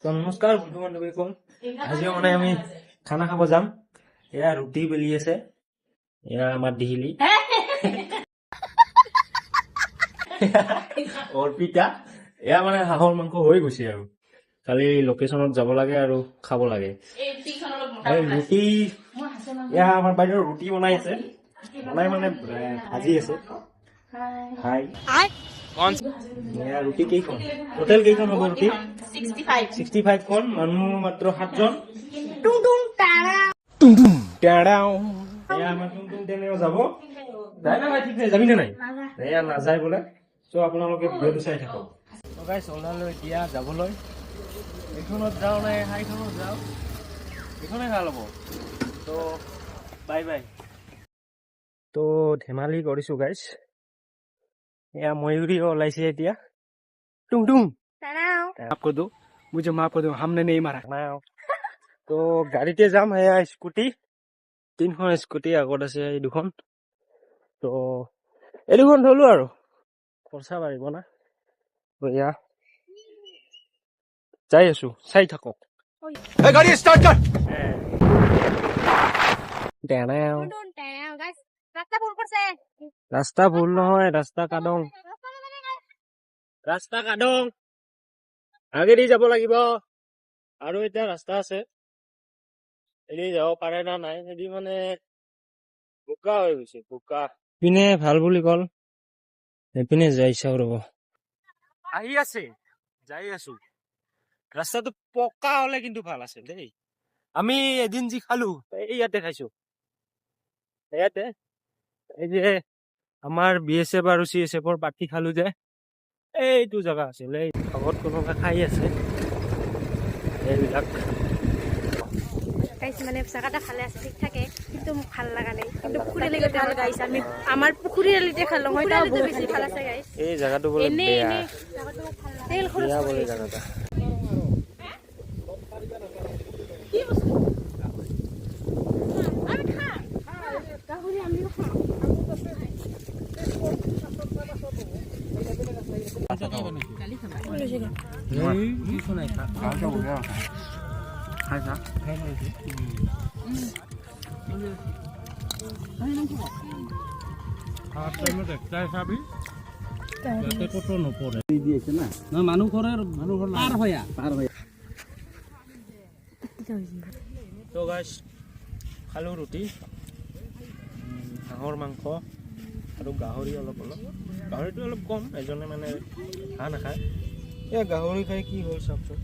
তো নমস্কাৰ বন্ধু বান্ধৱীসকল, আজিও মানে আমি খানা খাব যাম। এয়া ৰুটি বেলি আছে, এয়া আমাৰ দিহিলি অৰ্পিতা। এয়া মানে হাঁহৰ মাংস হৈ গৈছে আৰু কালি লোকেশ্যনত যাব লাগে আৰু খাব লাগে। ৰুটি এয়া আমাৰ বাইদেউ ৰুটি বনাই আছে, বনাই মানে ভাজি আছে। হাই ৰুটি কেইখন, টোটেল কেইখন হ'ব ৰুটি? 65 খন, মানুহ মাত্ৰ 7 জন। আমাৰ টুং তেনেও যাব, যাই না ঠিক নাই, যাবি নে নাই? এয়া নাযায় বোলে। চ' আপোনালোকে ভিডিঅ'টো চাই থাকক। ওলালৈ এতিয়া যাবলৈ, এইখনত যাওঁ নে হাইখনত যাওঁ, এইখনে ভাল হ'ব। ত' বাই বাই। তো ধেমালি কৰিছোঁ গাইছ, এয়া ময়ূৰী ওলাইছে এতিয়া। টুং টুং आपको दो, मुझे माफ कर दो, हमने नहीं मारा। তো গাড়ীতে যাম, এয়া স্কুটি 3খন স্কুটি আগত আছে, এই দুখন। তো এই দুখন ধলো আৰু খৰচা বাঢ়িব না। এয়া যাই আছো, চাই থাকক। গাড়ী ষ্টাৰ্ট কৰ। ৰাস্তা ভুল নহয়, ৰাস্তা কাদং, ৰাস্তা কাদং আগেদি যাব লাগিব। আৰু এতিয়া ৰাস্তা আছে, এদি যাব পাৰে না নাই, এদি মানে বোকা হৈ গৈছে, বোকা। পিনে ভাল বুলি কল, এইপিনে যাই চাও ৰব। আহি আছে, যাই আছো। ৰাস্তাটো পকা হলে কিন্তু ভাল আছে দেই। আমি এদিন যি খালো, এই ইয়াতে খাইছো, ইয়াতে এই যে আমাৰ BSF আৰু CSF ৰ পাৰ্টি খালো যে, এইটো জেগা আছিল। এই আগত কোনোবা খাই আছে এইবিলাক। মানে জায়গাটা ভালে আছে, ঠিক থাকে, কিন্তু মোক ভাল লাগা নাই। কিন্তু পুখুৰীলৈ গৈ ভাল গাইছে, আমি আমাৰ পুখুৰীলৈতে খালো, মইতো বেছি ভাল আছে গাইছ। এই জায়গাটো বলে বেয়া, তেল খৰচ বেয়া বলে জায়গাটা। তো গাইছ খালো ৰুটি, হাঁহৰ মাংস আৰু গাহৰি অলপ অলপ। গাহৰিটো অলপ কম, এজনে মানে হাঁহ নাখায়। এয়া গাহৰি খাই কি হ'ল চাওকচোন।